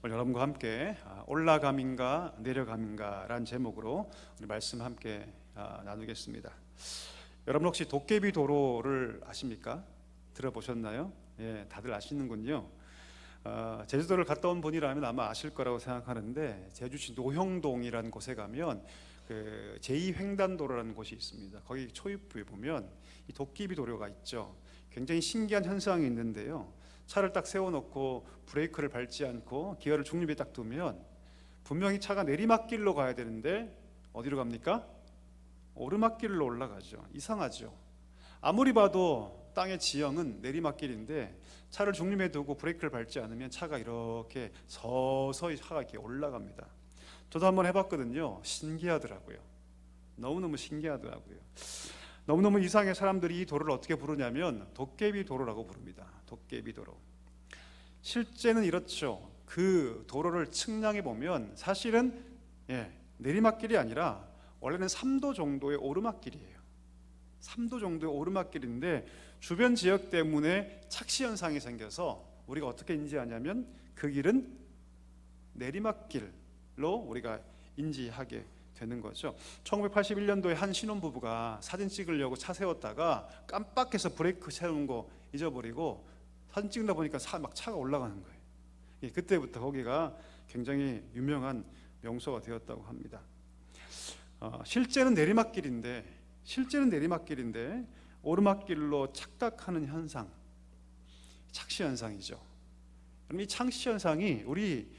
오늘 여러분과 함께 올라감인가 내려감인가 라는 제목으로 우리 말씀 함께 나누겠습니다. 여러분 혹시 도깨비 도로를 아십니까? 들어보셨나요? 예, 다들 아시는군요. 제주도를 갔다 온 분이라면 아마 아실 거라고 생각하는데, 제주시 노형동이라는 곳에 가면 그 제2횡단도로라는 곳이 있습니다. 거기 초입부에 보면 이 도깨비 도로가 있죠. 굉장히 신기한 현상이 있는데요, 차를 딱 세워놓고 브레이크를 밟지 않고 기어를 중립에 딱 두면 분명히 차가 내리막길로 가야 되는데 어디로 갑니까? 오르막길로 올라가죠. 이상하죠. 아무리 봐도 땅의 지형은 내리막길인데 차를 중립에 두고 브레이크를 밟지 않으면 차가 이렇게 서서히 차가 이렇게 올라갑니다. 저도 한번 해봤거든요. 신기하더라고요. 너무너무 신기하더라고요. 너무너무 이상해. 사람들이 이 도로를 어떻게 부르냐면 도깨비 도로라고 부릅니다. 도깨비 도로. 실제는 이렇죠. 그 도로를 측량해 보면 사실은 내리막길이 아니라 원래는 3도 정도의 오르막길이에요. 3도 정도의 오르막길인데 주변 지역 때문에 착시 현상이 생겨서 우리가 어떻게 인지하냐면 그 길은 내리막길로 우리가 인지하게 되는 거죠. 1981년도에 한 신혼부부가 사진 찍으려고 차 세웠다가 깜빡해서 브레이크 세우는 거 잊어버리고 사진 찍다 보니까 막 차가 올라가는 거예요. 그때부터 거기가 굉장히 유명한 명소가 되었다고 합니다. 실제는 내리막길인데 오르막길로 착각하는 현상, 착시 현상이죠. 그럼 이 착시 현상이 우리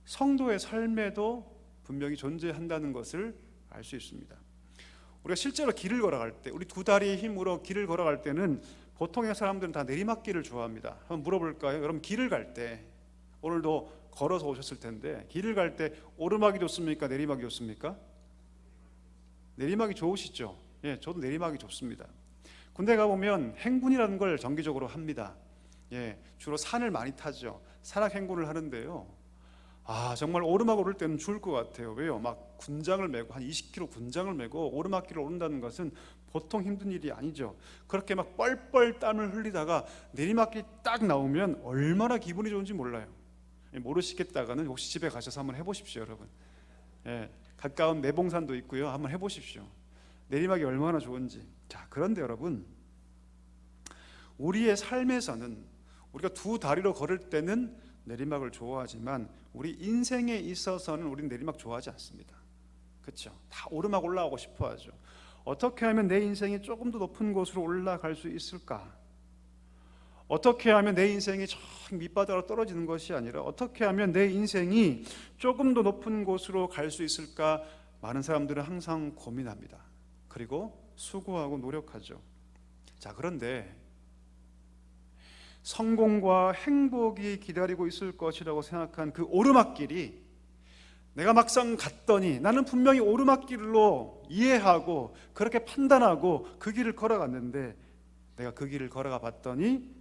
성도의 삶에도 분명히 존재한다는 것을 알 수 있습니다. 우리가 실제로 길을 걸어갈 때, 우리 두 다리의 힘으로 길을 걸어갈 때는 보통의 사람들은 다 내리막길을 좋아합니다. 한번 물어볼까요? 여러분 길을 갈 때, 오늘도 걸어서 오셨을 텐데 길을 갈 때 오르막이 좋습니까? 내리막이 좋습니까? 내리막이 좋으시죠? 예, 저도 내리막이 좋습니다. 군대 가보면 행군이라는 걸 정기적으로 합니다. 예, 주로 산을 많이 타죠. 산악 행군을 하는데요, 정말 오르막 오를 때는 죽을 것 같아요. 왜요? 막 군장을 메고 한 20km 군장을 메고 오르막길을 오른다는 것은 보통 힘든 일이 아니죠. 그렇게 막 뻘뻘 땀을 흘리다가 내리막길 딱 나오면 얼마나 기분이 좋은지 몰라요. 모르시겠다가는 혹시 집에 가셔서 한번 해보십시오, 여러분. 가까운 내봉산도 있고요. 한번 해보십시오. 내리막이 얼마나 좋은지. 자, 그런데 여러분, 우리의 삶에서는 우리가 두 다리로 걸을 때는 내리막을 좋아하지만 우리 인생에 있어서는 우리는 내리막 좋아하지 않습니다. 그렇죠? 다 오르막 올라가고 싶어 하죠. 어떻게 하면 내 인생이 조금 더 높은 곳으로 올라갈 수 있을까? 어떻게 하면 내 인생이 저 밑바닥으로 떨어지는 것이 아니라 어떻게 하면 내 인생이 조금 더 높은 곳으로 갈 수 있을까? 많은 사람들은 항상 고민합니다. 그리고 수고하고 노력하죠. 자, 그런데 성공과 행복이 기다리고 있을 것이라고 생각한 그 오르막길이, 내가 막상 갔더니 나는 분명히 오르막길로 이해하고 그렇게 판단하고 그 길을 걸어갔는데, 내가 그 길을 걸어가 봤더니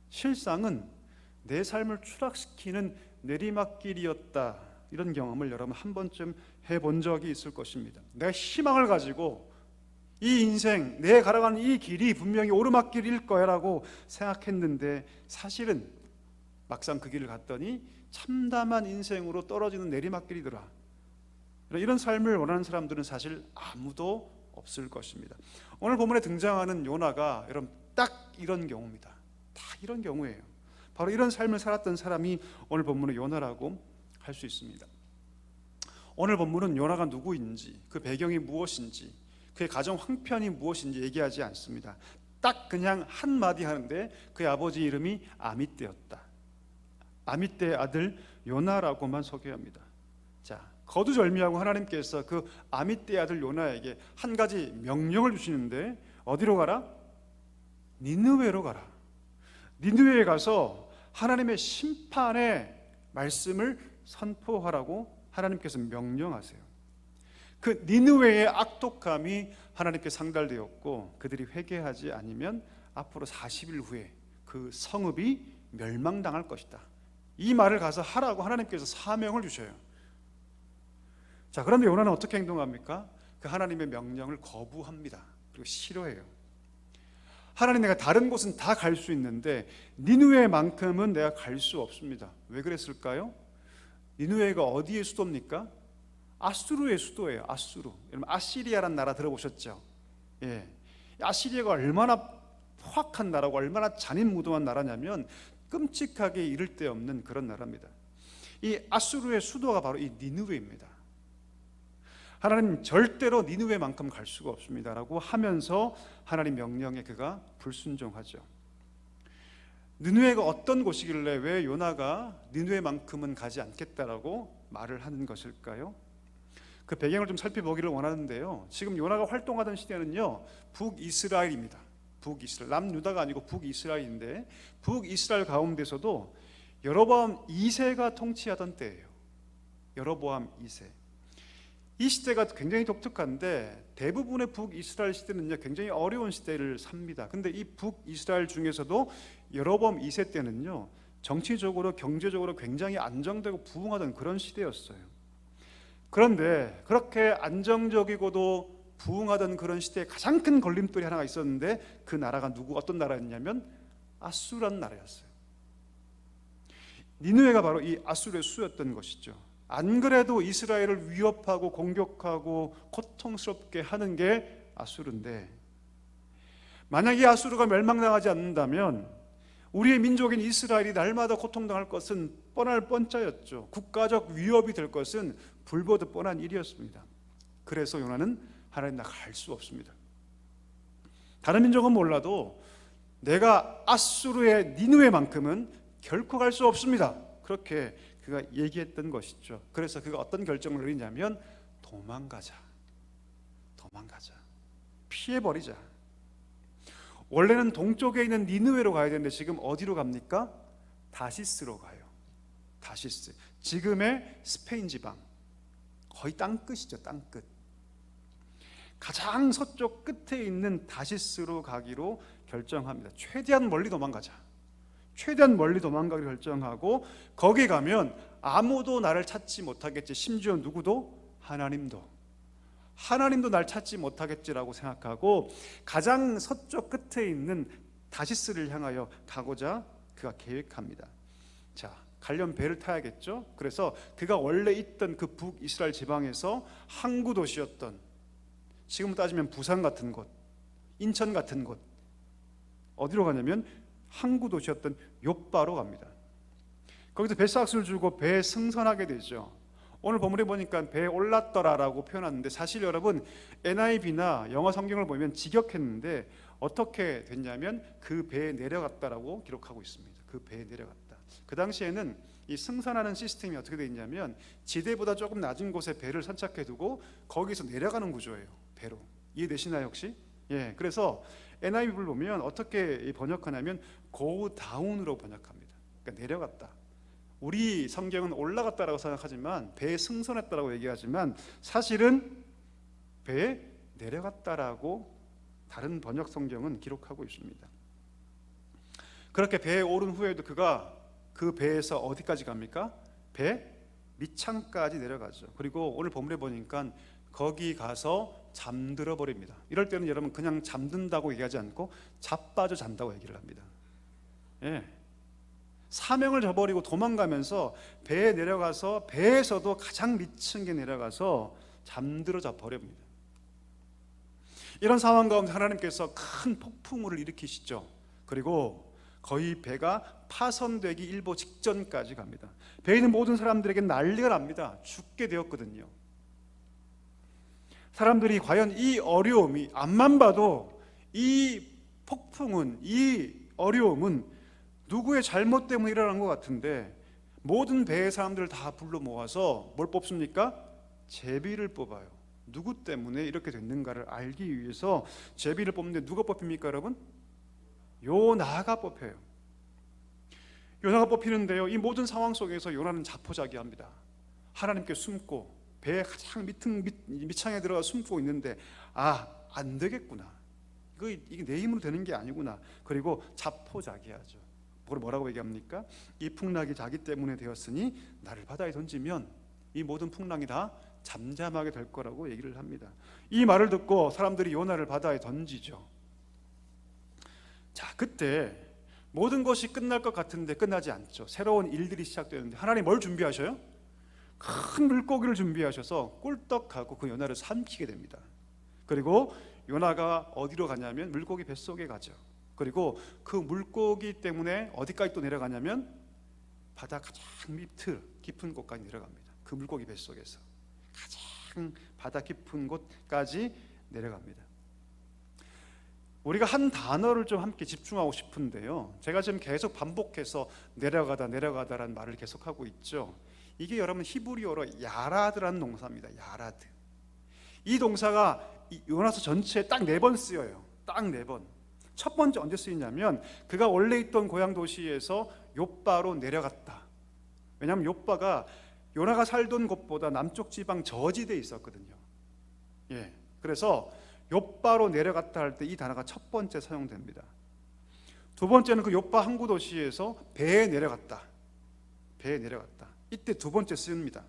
실상은 내 삶을 추락시키는 내리막길이었다. 이런 경험을 여러분 한 번쯤 해본 적이 있을 것입니다. 내가 희망을 가지고 이 인생, 내 걸어가는 이 길이 분명히 오르막길일 거야라고 생각했는데 사실은 막상 그 길을 갔더니 참담한 인생으로 떨어지는 내리막길이더라. 이런 삶을 원하는 사람들은 사실 아무도 없을 것입니다. 오늘 본문에 등장하는 요나가 여러분 딱 이런 경우입니다. 다 이런 경우예요. 바로 이런 삶을 살았던 사람이 오늘 본문의 요나라고 할 수 있습니다. 오늘 본문은 요나가 누구인지, 그 배경이 무엇인지, 그의 가정 형편이 무엇인지 얘기하지 않습니다. 딱 그냥 한마디 하는데 그의 아버지 이름이 아미떼였다. 아미떼의 아들 요나라고만 소개합니다. 자, 거두절미하고 하나님께서 그 아미떼의 아들 요나에게 한 가지 명령을 주시는데, 어디로 가라? 니느웨로 가라. 니느웨에 가서 하나님의 심판의 말씀을 선포하라고 하나님께서 명령하세요. 그 니느웨의 악독함이 하나님께 상달되었고 그들이 회개하지 않으면 앞으로 40일 후에 그 성읍이 멸망당할 것이다. 이 말을 가서 하라고 하나님께서 사명을 주셔요. 자, 그런데 요나는 어떻게 행동합니까? 그 하나님의 명령을 거부합니다. 그리고 싫어해요. 하나님, 내가 다른 곳은 다 갈 수 있는데 니느웨만큼은 내가 갈 수 없습니다. 왜 그랬을까요? 니느웨가 어디의 수도입니까? 아수르의 수도예요. 아수르. 여러분 아시리아라는 나라 들어보셨죠? 예. 아시리아가 얼마나 포악한 나라고 얼마나 잔인무도한 나라냐면 끔찍하게 이를 데 없는 그런 나라입니다. 이 아수르의 수도가 바로 이 니느웨입니다. 하나님 절대로 니느웨만큼 갈 수가 없습니다라고 하면서 하나님 명령에 그가 불순종하죠. 니느웨가 어떤 곳이길래 왜 요나가 니느웨만큼은 가지 않겠다라고 말을 하는 것일까요? 그 배경을 좀 살펴보기를 원하는데요. 지금 요나가 활동하던 시대는요, 북이스라엘입니다. 북이스라엘, 남유다가 아니고 북이스라엘인데, 북이스라엘 가운데서도 여로보암 2세가 통치하던 때예요. 여로보암 2세. 이 시대가 굉장히 독특한데 대부분의 북이스라엘 시대는요 굉장히 어려운 시대를 삽니다. 근데 이 북이스라엘 중에서도 여로보암 2세 때는요 정치적으로 경제적으로 굉장히 안정되고 부흥하던 그런 시대였어요. 그런데 그렇게 안정적이고도 부흥하던 그런 시대에 가장 큰 걸림돌이 하나가 있었는데 그 나라가 어떤 나라였냐면 아수르라는 나라였어요. 니느웨가 바로 이 아수르의 수였던 것이죠. 안 그래도 이스라엘을 위협하고 공격하고 고통스럽게 하는 게 아수르인데, 만약에 아수르가 멸망당하지 않는다면 우리의 민족인 이스라엘이 날마다 고통당할 것은 뻔할 뻔짜였죠. 국가적 위협이 될 것은 불보듯 뻔한 일이었습니다. 그래서 요나는 하나님 나 갈 수 없습니다. 다른 민족은 몰라도 내가 아수르의 니느웨만큼은 결코 갈 수 없습니다. 그렇게 그가 얘기했던 것이죠. 그래서 그가 어떤 결정을 내리냐면 도망가자, 피해버리자. 원래는 동쪽에 있는 니느웨로 가야 되는데 지금 어디로 갑니까? 다시스로 가요. 다시스, 지금의 스페인 지방, 거의 땅끝이죠. 땅끝. 가장 서쪽 끝에 있는 다시스로 가기로 결정합니다. 최대한 멀리 도망가기로 결정하고, 거기 가면 아무도 나를 찾지 못하겠지, 심지어 누구도 하나님도 날 찾지 못하겠지라고 생각하고 가장 서쪽 끝에 있는 다시스를 향하여 가고자 그가 계획합니다. 자, 가려면 배를 타야겠죠. 그래서 그가 원래 있던 그 북이스라엘 지방에서 항구 도시였던, 지금 따지면 부산 같은 곳, 인천 같은 곳, 어디로 가냐면 항구 도시였던 욥바로 갑니다. 거기서 배삭스를 주고 배에 승선하게 되죠. 오늘 본문에 보니까 배에 올랐더라라고 표현하는데, 사실 여러분 NIV나 영어 성경을 보면 직역했는데 어떻게 됐냐면 그 배에 내려갔다라고 기록하고 있습니다. 그 배에 내려갔다. 그 당시에는 이 승선하는 시스템이 어떻게 되어 있냐면 지대보다 조금 낮은 곳에 배를 선착해 두고 거기서 내려가는 구조예요. 배로. 이해되시나요 혹시? 예. 그래서 NIV를 보면 어떻게 번역하냐면 go down으로 번역합니다. 그러니까 내려갔다. 우리 성경은 올라갔다라고 생각하지만 배에 승선했다라고 얘기하지만 사실은 배에 내려갔다라고 다른 번역 성경은 기록하고 있습니다. 그렇게 배에 오른 후에도 그가 그 배에서 어디까지 갑니까? 배 밑창까지 내려가죠. 그리고 오늘 본문에 보니까 거기 가서 잠들어 버립니다. 이럴 때는 여러분 그냥 잠든다고 얘기하지 않고 자빠져 잔다고 얘기를 합니다. 예. 사명을 저버리고 도망가면서 배에 내려가서 배에서도 가장 밑층에 내려가서 잠들어져 버립니다. 이런 상황 가운데 하나님께서 큰 폭풍우를 일으키시죠. 그리고 거의 배가 파손되기 일보 직전까지 갑니다. 배에 있는 모든 사람들에게 난리가 납니다. 죽게 되었거든요. 사람들이 과연 이 어려움이, 앞만 봐도 이 폭풍은, 이 어려움은 누구의 잘못 때문에 일어난 것 같은데, 모든 배의 사람들을 다 불러 모아서 뭘 뽑습니까? 제비를 뽑아요. 누구 때문에 이렇게 됐는가를 알기 위해서 제비를 뽑는데 누가 뽑힙니까 여러분? 요나가 뽑혀요. 요나가 뽑히는데요, 이 모든 상황 속에서 요나는 자포자기합니다. 하나님께 숨고 배의 가장 밑창에 들어가 숨고 있는데 안 되겠구나, 이게 내 힘으로 되는 게 아니구나. 그리고 자포자기하죠. 뭐라고 얘기합니까? 이 풍랑이 자기 때문에 되었으니 나를 바다에 던지면 이 모든 풍랑이 다 잠잠하게 될 거라고 얘기를 합니다. 이 말을 듣고 사람들이 요나를 바다에 던지죠. 자, 그때 모든 것이 끝날 것 같은데 끝나지 않죠. 새로운 일들이 시작되는데 하나님 뭘 준비하셔요? 큰 물고기를 준비하셔서 꿀떡하고 그 요나를 삼키게 됩니다. 그리고 요나가 어디로 가냐면 물고기 뱃속에 가죠. 그리고 그 물고기 때문에 어디까지 또 내려가냐면 바다 가장 밑을 깊은 곳까지 내려갑니다. 그 물고기 뱃속에서 가장 바다 깊은 곳까지 내려갑니다. 우리가 한 단어를 좀 함께 집중하고 싶은데요, 제가 지금 계속 반복해서 내려가다라는 말을 계속하고 있죠. 이게 여러분 히브리어로 야라드라는 동사입니다. 야라드. 이 동사가 요나서 전체에 딱 4번 쓰여요. 딱 4번. 첫 번째 언제 쓰이냐면 그가 원래 있던 고향 도시에서 욥바로 내려갔다. 왜냐하면 욥바가 요나가 살던 곳보다 남쪽 지방 저지대에 있었거든요. 그래서 욥바로 내려갔다 할 때 이 단어가 첫 번째 사용됩니다. 두 번째는 그 욥바 항구 도시에서 배에 내려갔다. 이때 두 번째 쓰입니다.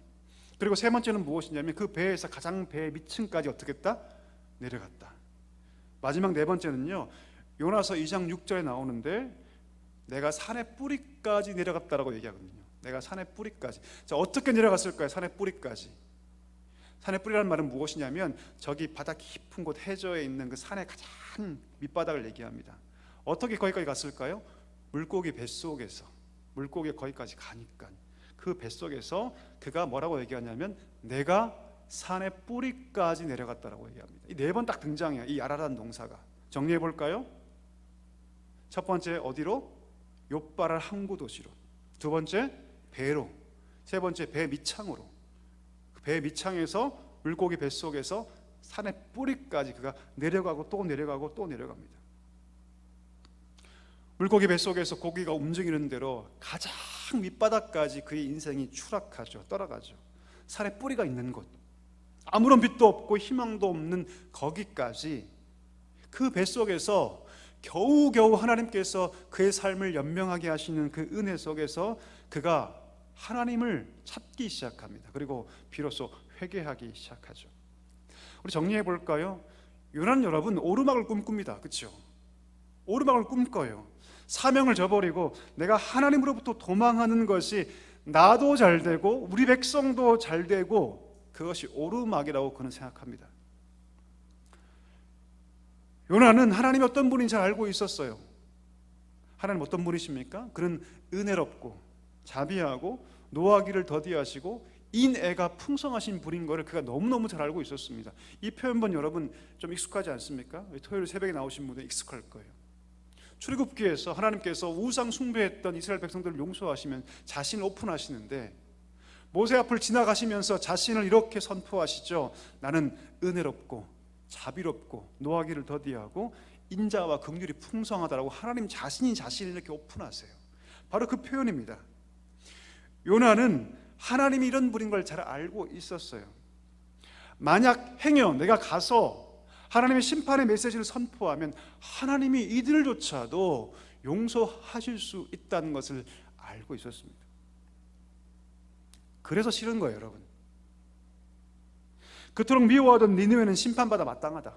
그리고 세 번째는 무엇이냐면 그 배에서 가장 배 밑층까지 어떻게 했다? 내려갔다. 마지막 네 번째는요, 요나서 2장 6절에 나오는데 내가 산의 뿌리까지 내려갔다라고 얘기하거든요. 내가 산의 뿌리까지. 자, 어떻게 내려갔을까요? 산의 뿌리까지. 산의 뿌리라는 말은 무엇이냐면 저기 바다 깊은 곳 해저에 있는 그 산의 가장 밑바닥을 얘기합니다. 어떻게 거기까지 갔을까요? 물고기 뱃속에서. 물고기 거기까지 가니까 그 뱃속에서 그가 뭐라고 얘기하냐면 내가 산의 뿌리까지 내려갔다라고 얘기합니다. 이 4번 딱 등장해요. 이 야라라는 동사가. 정리해 볼까요? 첫 번째 어디로? 욥바랄 항구 도시로. 두 번째 배로. 세 번째 배 밑창으로. 배 밑창에서 물고기 뱃속에서 산의 뿌리까지 그가 내려가고 또 내려가고 또 내려갑니다. 물고기 뱃속에서 고기가 움직이는 대로 가장 밑바닥까지 그의 인생이 추락하죠. 떠나가죠. 산의 뿌리가 있는 곳, 아무런 빛도 없고 희망도 없는 거기까지 그 뱃속에서 겨우겨우 하나님께서 그의 삶을 연명하게 하시는 그 은혜 속에서 그가 하나님을 찾기 시작합니다. 그리고 비로소 회개하기 시작하죠. 우리 정리해 볼까요? 요나는 여러분 오르막을 꿈꿉니다. 그렇죠? 오르막을 꿈꿔요. 사명을 저버리고 내가 하나님으로부터 도망하는 것이 나도 잘 되고 우리 백성도 잘 되고 그것이 오르막이라고 그는 생각합니다. 요나는 하나님이 어떤 분인지 잘 알고 있었어요. 하나님 어떤 분이십니까? 그는 은혜롭고 자비하고 노하기를 더디하시고 인애가 풍성하신 분인 것을 그가 너무너무 잘 알고 있었습니다. 이 표현본 여러분 좀 익숙하지 않습니까? 토요일 새벽에 나오신 분들 익숙할 거예요. 출애굽기에서 하나님께서 우상 숭배했던 이스라엘 백성들을 용서하시면 자신을 오픈하시는데 모세 앞을 지나가시면서 자신을 이렇게 선포하시죠. 나는 은혜롭고 자비롭고 노하기를 더디하고 인자와 긍휼이 풍성하다라고 하나님 자신이 자신을 이렇게 오픈하세요. 바로 그 표현입니다. 요나는 하나님이 이런 분인 걸 잘 알고 있었어요. 만약 행여 내가 가서 하나님의 심판의 메시지를 선포하면 하나님이 이들조차도 용서하실 수 있다는 것을 알고 있었습니다. 그래서 싫은 거예요, 여러분. 그토록 미워하던 니느웨는 심판받아 마땅하다.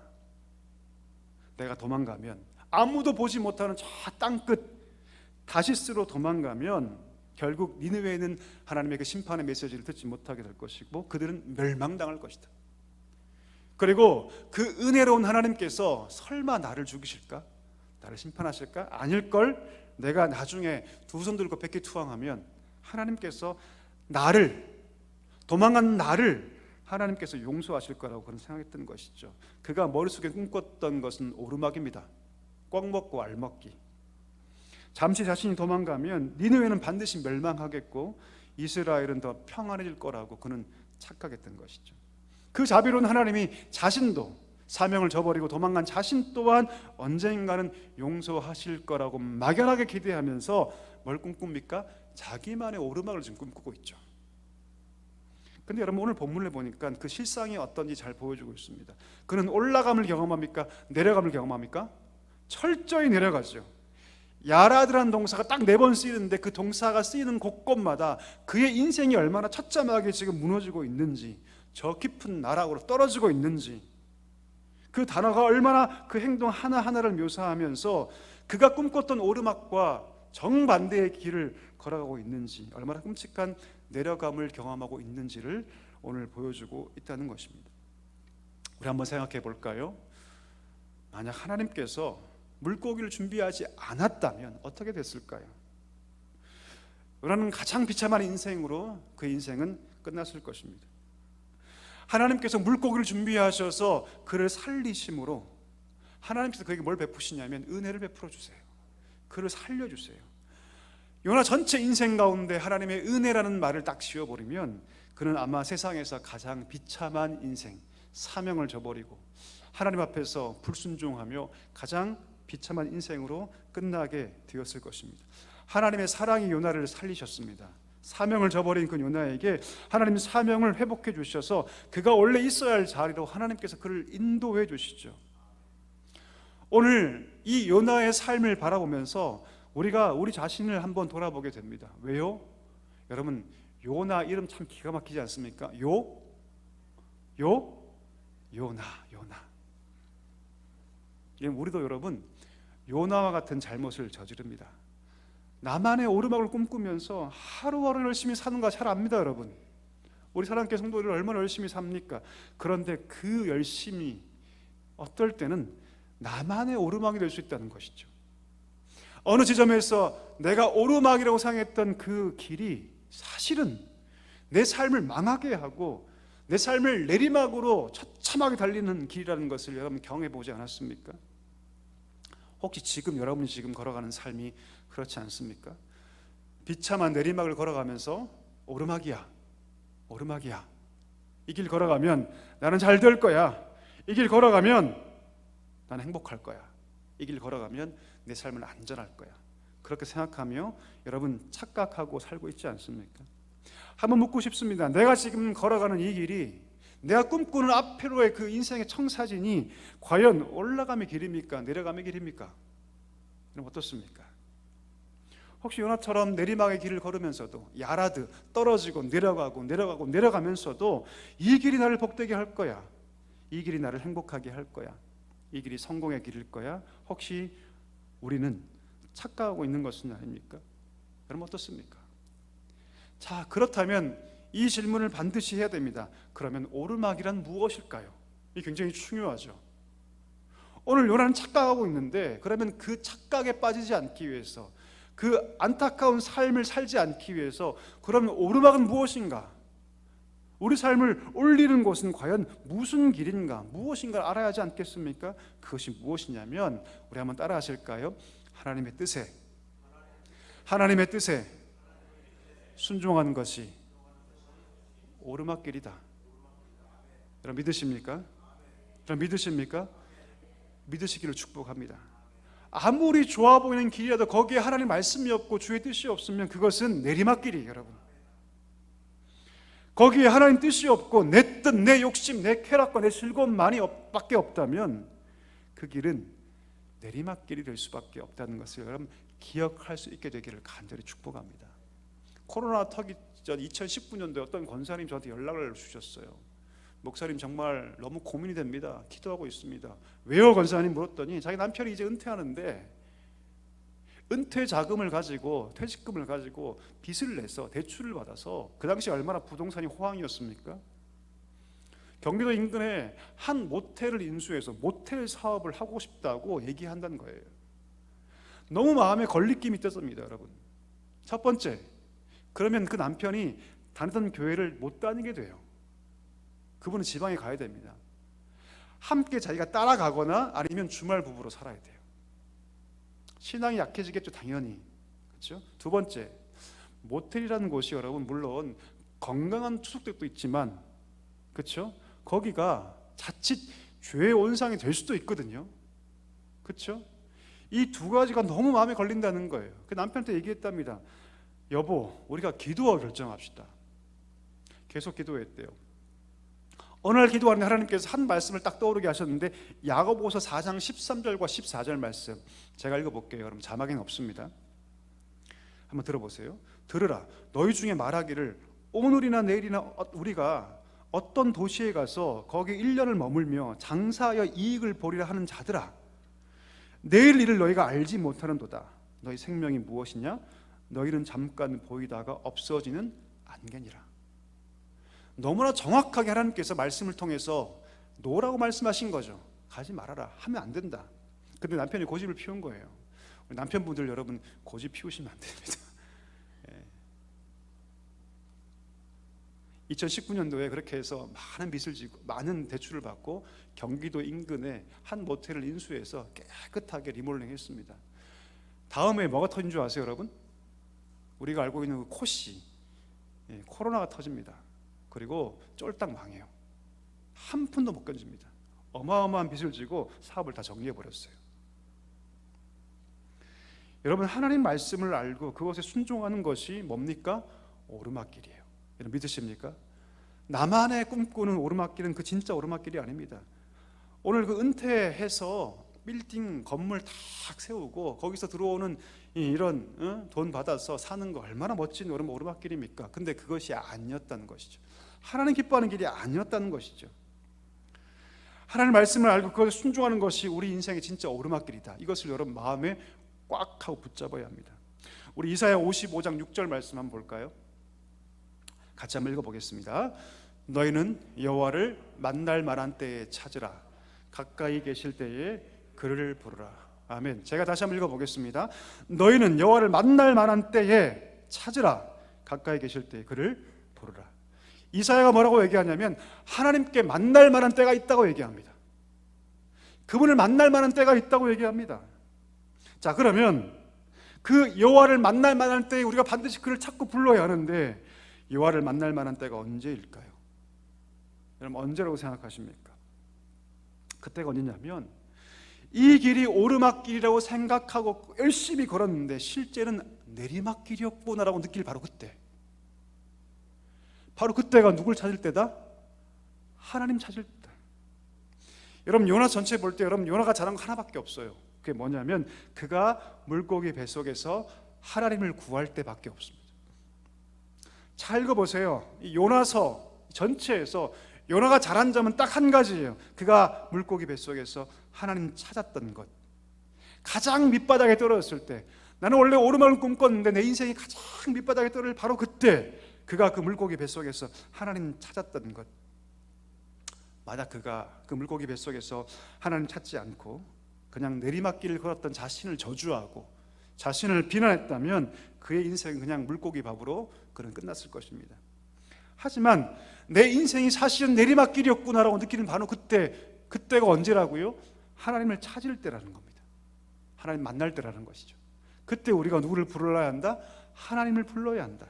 내가 도망가면 아무도 보지 못하는 저 땅끝 다시스로 도망가면 결국 니느웨는 하나님의 그 심판의 메시지를 듣지 못하게 될 것이고 그들은 멸망당할 것이다. 그리고 그 은혜로운 하나님께서 설마 나를 죽이실까? 나를 심판하실까? 아닐걸? 내가 나중에 두 손 들고 백기투항하면 하나님께서 도망간 나를 하나님께서 용서하실 거라고 그런 생각했던 것이죠. 그가 머릿속에 꿈꿨던 것은 오르막입니다. 꽉 먹고 알 먹기. 잠시 자신이 도망가면 니느웨는 반드시 멸망하겠고 이스라엘은 더 평안해질 거라고 그는 착각했던 것이죠. 그 자비로운 하나님이 자신도 사명을 저버리고 도망간 자신 또한 언젠가는 용서하실 거라고 막연하게 기대하면서 뭘 꿈꿉니까? 자기만의 오르막을 지금 꿈꾸고 있죠. 근데 여러분 오늘 본문을 보니까 그 실상이 어떤지 잘 보여주고 있습니다. 그는 올라감을 경험합니까? 내려감을 경험합니까? 철저히 내려가죠. 야라드라는 동사가 딱 4번 쓰이는데 그 동사가 쓰이는 곳곳마다 그의 인생이 얼마나 처참하게 지금 무너지고 있는지, 저 깊은 나락으로 떨어지고 있는지, 그 단어가 얼마나 그 행동 하나하나를 묘사하면서 그가 꿈꿨던 오르막과 정반대의 길을 걸어가고 있는지 얼마나 끔찍한 내려감을 경험하고 있는지를 오늘 보여주고 있다는 것입니다. 우리 한번 생각해 볼까요? 만약 하나님께서 물고기를 준비하지 않았다면 어떻게 됐을까요? 요나는 가장 비참한 인생으로 그 인생은 끝났을 것입니다. 하나님께서 물고기를 준비하셔서 그를 살리심으로 하나님께서 그에게 뭘 베푸시냐면 은혜를 베풀어 주세요. 그를 살려주세요. 요나 전체 인생 가운데 하나님의 은혜라는 말을 딱 씌워버리면 그는 아마 세상에서 가장 비참한 인생, 사명을 저버리고 하나님 앞에서 불순종하며 가장 비참한 인생으로 끝나게 되었을 것입니다. 하나님의 사랑이 요나를 살리셨습니다. 사명을 저버린 그 요나에게 하나님 사명을 회복해 주셔서 그가 원래 있어야 할 자리로 하나님께서 그를 인도해 주시죠. 오늘 이 요나의 삶을 바라보면서 우리가 우리 자신을 한번 돌아보게 됩니다. 왜요? 여러분, 요나 이름 참 기가 막히지 않습니까? 요나. 우리도 여러분 요나와 같은 잘못을 저지릅니다. 나만의 오르막을 꿈꾸면서 하루하루 열심히 사는 거 잘 압니다. 여러분, 우리 사랑교회 성도들 얼마나 열심히 삽니까? 그런데 그 열심이 어떨 때는 나만의 오르막이 될 수 있다는 것이죠. 어느 지점에서 내가 오르막이라고 생각했던 그 길이 사실은 내 삶을 망하게 하고 내 삶을 내리막으로 처참하게 달리는 길이라는 것을 여러분 경험해 보지 않았습니까? 혹시 지금 여러분이 지금 걸어가는 삶이 그렇지 않습니까? 비참한 내리막을 걸어가면서 오르막이야. 이 길 걸어가면 나는 잘 될 거야. 이 길 걸어가면 나는 행복할 거야. 이 길 걸어가면 내 삶은 안전할 거야. 그렇게 생각하며 여러분 착각하고 살고 있지 않습니까? 한번 묻고 싶습니다. 내가 지금 걸어가는 이 길이, 내가 꿈꾸는 앞으로의 그 인생의 청사진이 과연 올라감의 길입니까? 내려감의 길입니까? 그럼 어떻습니까? 혹시 요나처럼 내리막의 길을 걸으면서도 야라드 떨어지고 내려가면서도 이 길이 나를 복되게 할 거야, 이 길이 나를 행복하게 할 거야, 이 길이 성공의 길일 거야, 혹시 우리는 착각하고 있는 것은 아닙니까? 여러분 어떻습니까? 자, 그렇다면 이 질문을 반드시 해야 됩니다. 그러면 오르막이란 무엇일까요? 이게 굉장히 중요하죠. 오늘 요나는 착각하고 있는데, 그러면 그 착각에 빠지지 않기 위해서, 그 안타까운 삶을 살지 않기 위해서 그러면 오르막은 무엇인가? 우리 삶을 올리는 곳은 과연 무슨 길인가? 무엇인가 알아야 하지 않겠습니까? 그것이 무엇이냐면, 우리 한번 따라 하실까요? 하나님의 뜻에 순종하는 것이 오르막길이다. 여러분 믿으십니까? 믿으시기를 축복합니다. 아무리 좋아 보이는 길이라도 거기에 하나님 말씀이 없고 주의 뜻이 없으면 그것은 내리막길이에요. 여러분, 거기에 하나님 뜻이 없고 내 뜻, 내 욕심, 내 쾌락과 내 즐거움만이 밖에 없다면 그 길은 내리막길이 될 수밖에 없다는 것을 여러분 기억할 수 있게 되기를 간절히 축복합니다. 코로나 터기 전 2019년도에 어떤 권사님 저한테 연락을 주셨어요. 목사님 정말 너무 고민이 됩니다. 기도하고 있습니다. 왜요 권사님 물었더니 자기 남편이 이제 은퇴하는데 은퇴 자금을 가지고 퇴직금을 가지고 빚을 내서 대출을 받아서, 그 당시 얼마나 부동산이 호황이었습니까? 경기도 인근에 한 모텔을 인수해서 모텔 사업을 하고 싶다고 얘기한다는 거예요. 너무 마음에 걸리낌이 떴습니다. 여러분, 첫 번째, 그러면 그 남편이 다니던 교회를 못 다니게 돼요. 그분은 지방에 가야 됩니다. 함께 자기가 따라가거나 아니면 주말 부부로 살아야 돼요. 신앙이 약해지겠죠, 당연히. 그렇죠? 두 번째, 모텔이라는 곳이 여러분 물론 건강한 투숙객도 있지만, 그렇죠? 거기가 자칫 죄의 온상이 될 수도 있거든요. 그렇죠? 이 두 가지가 너무 마음에 걸린다는 거예요. 그 남편한테 얘기했답니다. 여보, 우리가 기도하고 결정합시다. 계속 기도했대요. 어느 날 기도하는데 하나님께서 한 말씀을 딱 떠오르게 하셨는데, 야고보서 4장 13절과 14절 말씀 제가 읽어볼게요. 여러분 자막에는 없습니다. 한번 들어보세요. 들으라, 너희 중에 말하기를 오늘이나 내일이나 우리가 어떤 도시에 가서 거기 1년을 머물며 장사하여 이익을 보리라 하는 자들아, 내일 일을 너희가 알지 못하는도다. 너희 생명이 무엇이냐? 너희는 잠깐 보이다가 없어지는 안개니라. 너무나 정확하게 하나님께서 말씀을 통해서 노라고 말씀하신 거죠. 가지 말아라, 하면 안 된다. 근데 남편이 고집을 피운 거예요. 우리 남편분들 여러분 고집 피우시면 안 됩니다. 2019년도에 그렇게 해서 많은 빚을 지고 많은 대출을 받고 경기도 인근에 한 모텔을 인수해서 깨끗하게 리모델링 했습니다. 다음에 뭐가 터진 줄 아세요 여러분? 우리가 알고 있는 그 코시, 코로나가 터집니다. 그리고 쫄딱 망해요. 한 푼도 못 건집니다. 어마어마한 빚을 지고 사업을 다 정리해버렸어요. 여러분, 하나님 말씀을 알고 그것에 순종하는 것이 뭡니까? 오르막길이에요. 여러분 믿으십니까? 나만의 꿈꾸는 오르막길은 그 진짜 오르막길이 아닙니다. 오늘 그 은퇴해서 빌딩 건물 다 세우고 거기서 들어오는 이런 돈 받아서 사는 거 얼마나 멋진 오르막길입니까? 근데 그것이 아니었다는 것이죠. 하나님 기뻐하는 길이 아니었다는 것이죠. 하나님 말씀을 알고 그것에 순종하는 것이 우리 인생의 진짜 오르막길이다. 이것을 여러분 마음에 꽉 하고 붙잡아야 합니다. 우리 이사야 55장 6절 말씀 한번 볼까요? 같이 한번 읽어보겠습니다. 너희는 여호와를 만날 만한 때에 찾으라. 가까이 계실 때에 그를 부르라. 아멘. 제가 다시 한번 읽어보겠습니다. 너희는 여호와를 만날 만한 때에 찾으라. 가까이 계실 때에 그를 부르라. 이사야가 뭐라고 얘기하냐면 하나님께 만날 만한 때가 있다고 얘기합니다. 그분을 만날 만한 때가 있다고 얘기합니다. 자, 그러면 그 여호와를 만날 만한 때에 우리가 반드시 그를 찾고 불러야 하는데 여호와를 만날 만한 때가 언제일까요? 여러분 언제라고 생각하십니까? 그때가 언제냐면 이 길이 오르막길이라고 생각하고 열심히 걸었는데 실제는 내리막길이었구나라고 느낄 바로 그때. 바로 그때가 누굴 찾을 때다? 하나님 찾을 때다. 여러분 요나 전체 볼 때 여러분 요나가 잘한 거 하나밖에 없어요. 그게 뭐냐면 그가 물고기 뱃속에서 하나님을 구할 때밖에 없습니다. 잘 읽어보세요. 이 요나서 전체에서 요나가 잘한 점은 딱 한 가지예요. 그가 물고기 뱃속에서 하나님 찾았던 것. 가장 밑바닥에 떨어졌을 때, 나는 원래 오르막을 꿈꿨는데 내 인생이 가장 밑바닥에 떨어질 바로 그때 그가 그 물고기 뱃속에서 하나님 찾았던 것. 만약 그가 그 물고기 뱃속에서 하나님 찾지 않고 그냥 내리막길을 걸었던 자신을 저주하고 자신을 비난했다면 그의 인생은 그냥 물고기 밥으로 그는 끝났을 것입니다. 하지만 내 인생이 사실은 내리막길이었구나라고 느끼는 바로 그때가 언제라고요? 하나님을 찾을 때라는 겁니다. 하나님 만날 때라는 것이죠. 그때 우리가 누구를 불러야 한다? 하나님을 불러야 한다.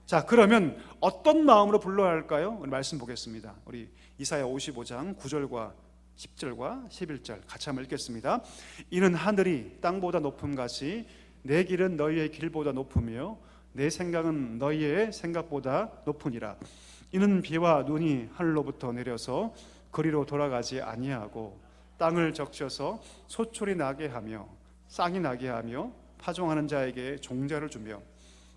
자, 그러면 어떤 마음으로 불러야 할까요? 우리 말씀 보겠습니다. 우리 이사야 55장 9절과 10절과 11절 같이 한번 읽겠습니다. 이는 하늘이 땅보다 높음같이 내 길은 너희의 길보다 높으며 내 생각은 너희의 생각보다 높으니라. 이는 비와 눈이 하늘로부터 내려서 그리로 돌아가지 아니하고 땅을 적셔서 소출이 나게 하며 쌍이 나게 하며 파종하는 자에게 종자를 주며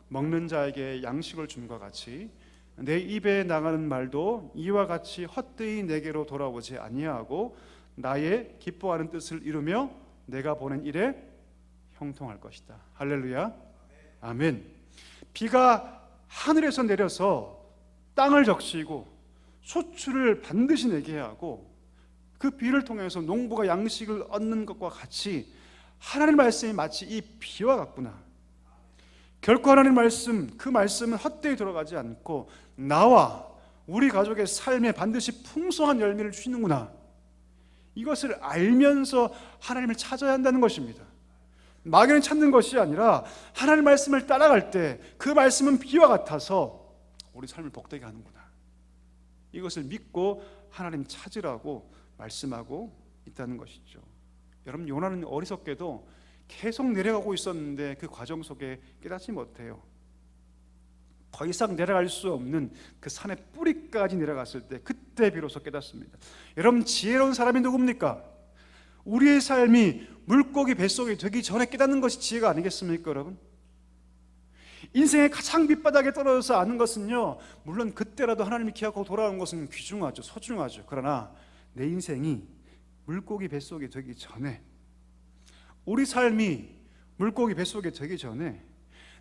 먹는 자에게 양식을 줌과 같이 내 입에 나가는 말도 이와 같이 헛되이 내게로 돌아오지 아니하고 나의 기뻐하는 뜻을 이루며 내가 보낸 일에 형통할 것이다. 할렐루야. 아멘. 비가 하늘에서 내려서 땅을 적시고 소출을 반드시 내게 하고 그 비를 통해서 농부가 양식을 얻는 것과 같이 하나님의 말씀이 마치 이 비와 같구나. 결코 하나님의 말씀, 그 말씀은 헛되이 들어가지 않고 나와 우리 가족의 삶에 반드시 풍성한 열매를 주시는구나. 이것을 알면서 하나님을 찾아야 한다는 것입니다. 막연히 찾는 것이 아니라 하나님의 말씀을 따라갈 때 그 말씀은 비와 같아서 우리 삶을 복되게 하는구나. 이것을 믿고 하나님 찾으라고 말씀하고 있다는 것이죠. 여러분 요나는 어리석게도 계속 내려가고 있었는데 그 과정 속에 깨닫지 못해요. 더 이상 내려갈 수 없는 그 산의 뿌리까지 내려갔을 때 그때 비로소 깨닫습니다. 여러분 지혜로운 사람이 누굽니까? 우리의 삶이 물고기 뱃속에 되기 전에 깨닫는 것이 지혜가 아니겠습니까 여러분? 인생의 가장 밑바닥에 떨어져서 아는 것은요, 물론 그때라도 하나님이 기억하고 돌아오는 것은 귀중하죠, 소중하죠. 그러나 내 인생이 물고기 뱃속에 되기 전에, 우리 삶이 물고기 뱃속에 되기 전에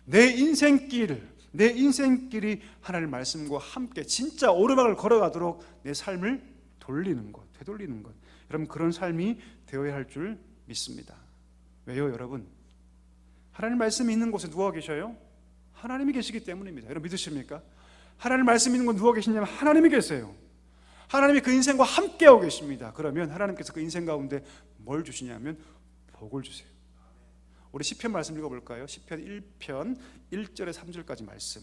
내 인생길, 내 인생길이 하나님의 말씀과 함께 진짜 오르막을 걸어가도록 내 삶을 돌리는 것, 되돌리는 것, 여러분 그런 삶이 되어야 할 줄 믿습니다. 왜요 여러분? 하나님 말씀이 있는 곳에 누가 계셔요? 하나님이 계시기 때문입니다. 여러분 믿으십니까? 하나님 말씀이 있는 곳 누가 계시냐면 하나님이 계세요. 하나님이 그 인생과 함께하고 계십니다. 그러면 하나님께서 그 인생 가운데 뭘 주시냐면 복을 주세요. 우리 시편 말씀 읽어볼까요? 시편 1편 1절에 3절까지 말씀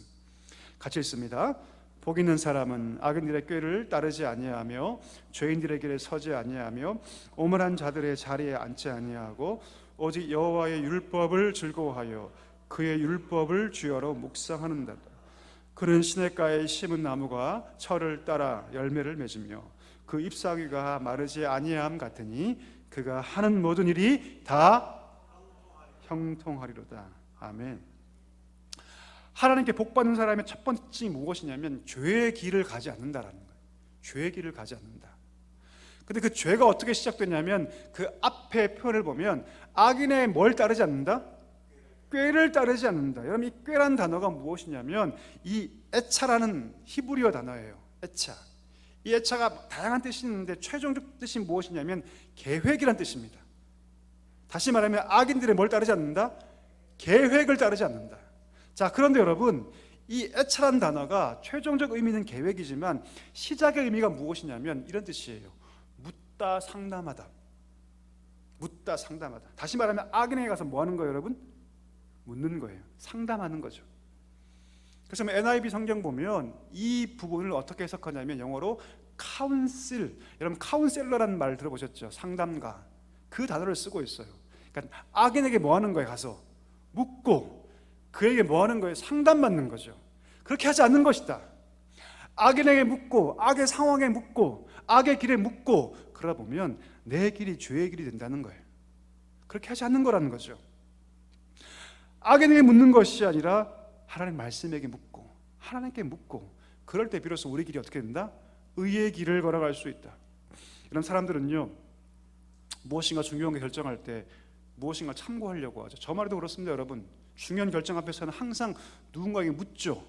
같이 읽습니다. 복 있는 사람은 악인들의 꾀를 따르지 아니하며 죄인들의 길에 서지 아니하며 오만한 자들의 자리에 앉지 아니하고 오직 여호와의 율법을 즐거워하여 그의 율법을 주여로 묵상하는다. 그는 시냇가에 심은 나무가 철을 따라 열매를 맺으며 그 잎사귀가 마르지 아니함 같으니 그가 하는 모든 일이 다 형통하리로다. 아멘. 하나님께 복받는 사람의 첫 번째 특징이 무엇이냐면 죄의 길을 가지 않는다라는 거예요. 죄의 길을 가지 않는다. 근데 그 죄가 어떻게 시작되냐면 그 앞에 표현을 보면 악인의 뭘 따르지 않는다? 꾀를 따르지 않는다. 여러분 이 꾀란 단어가 무엇이냐면 이 에차라는 히브리어 단어예요. 에차. 이 에차가 다양한 뜻이 있는데 최종적 뜻이 무엇이냐면 계획이란 뜻입니다. 다시 말하면 악인들의 뭘 따르지 않는다? 계획을 따르지 않는다. 자, 그런데 여러분 이 에차라는 단어가 최종적 의미는 계획이지만 시작의 의미가 무엇이냐면 이런 뜻이에요. 묻다 상담하다. 묻다 상담하다. 다시 말하면 악인에게 가서 뭐 하는 거예요 여러분? 묻는 거예요. 상담하는 거죠. 그래서 NIV 성경 보면 이 부분을 어떻게 해석하냐면 영어로 카운슬, 여러분 카운셀러라는 말 들어보셨죠? 상담가. 그 단어를 쓰고 있어요. 그러니까 악인에게 뭐 하는 거예요? 가서 묻고 그에게 뭐 하는 거예요? 상담받는 거죠. 그렇게 하지 않는 것이다. 악인에게 묻고 악의 상황에 묻고 악의 길에 묻고 그러다 보면 내 길이 죄의 길이 된다는 거예요. 그렇게 하지 않는 거라는 거죠. 악인에게 묻는 것이 아니라 하나님 말씀에게 묻고 하나님께 묻고 그럴 때 비로소 우리 길이 어떻게 된다? 의의 길을 걸어갈 수 있다. 이런 사람들은요 무엇인가 중요한 게 결정할 때 무엇인가 참고하려고 하죠. 저 말도 그렇습니다 여러분. 중요한 결정 앞에서는 항상 누군가에게 묻죠.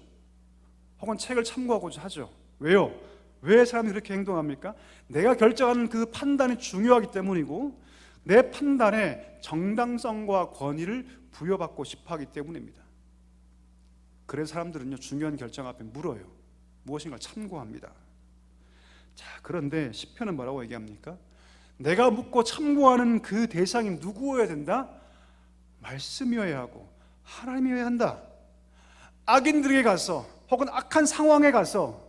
혹은 책을 참고하고자 하죠. 왜요? 왜 사람들이 그렇게 행동합니까? 내가 결정하는 그 판단이 중요하기 때문이고 내 판단에 정당성과 권위를 부여받고 싶어하기 때문입니다. 그래서 사람들은요 중요한 결정 앞에 물어요. 무엇인가 참고합니다. 자, 그런데 시편은 뭐라고 얘기합니까? 내가 묻고 참고하는 그 대상이 누구여야 된다? 말씀이어야 하고 하나님이어야 한다. 악인들에게 가서 혹은 악한 상황에 가서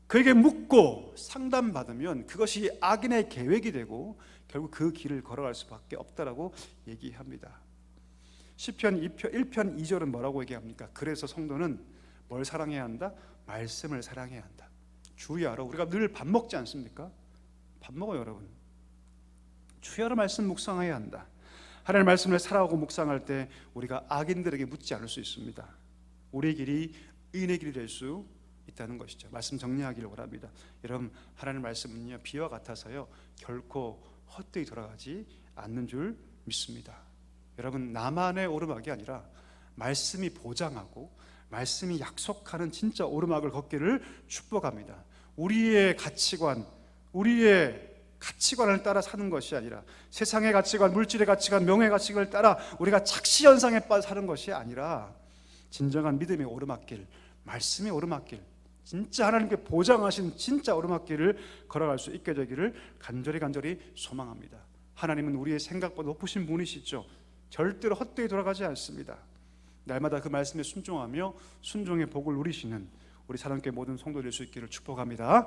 그에게 묻고 상담받으면 그것이 악인의 계획이 되고 결국 그 길을 걸어갈 수밖에 없다라고 얘기합니다. 시편 1편 2절은 뭐라고 얘기합니까? 그래서 성도는 뭘 사랑해야 한다? 말씀을 사랑해야 한다. 주야로 우리가 늘 밥 먹지 않습니까? 밥 먹어요 여러분. 주야로 말씀 묵상해야 한다. 하나님의 말씀을 살아가고 묵상할 때 우리가 악인들에게 묻지 않을 수 있습니다. 우리의 길이 의인의 길이 될 수 있다는 것이죠. 말씀 정리하기를 원합니다. 여러분 하나님의 말씀은요 비와 같아서요 결코 헛되이 돌아가지 않는 줄 믿습니다. 여러분 나만의 오르막이 아니라 말씀이 보장하고 말씀이 약속하는 진짜 오르막을 걷기를 축복합니다. 우리의 가치관을 따라 사는 것이 아니라 세상의 가치관, 물질의 가치관, 명예의 가치관을 따라 우리가 착시현상에 빠져 사는 것이 아니라 진정한 믿음의 오르막길, 말씀의 오르막길, 진짜 하나님께 보장하신 진짜 오르막길을 걸어갈 수 있게 되기를 간절히 소망합니다. 하나님은 우리의 생각보다 높으신 분이시죠. 절대로 헛되이 돌아가지 않습니다. 날마다 그 말씀에 순종하며 순종의 복을 누리시는 우리 사랑교회 모든 성도 될 수 있기를 축복합니다.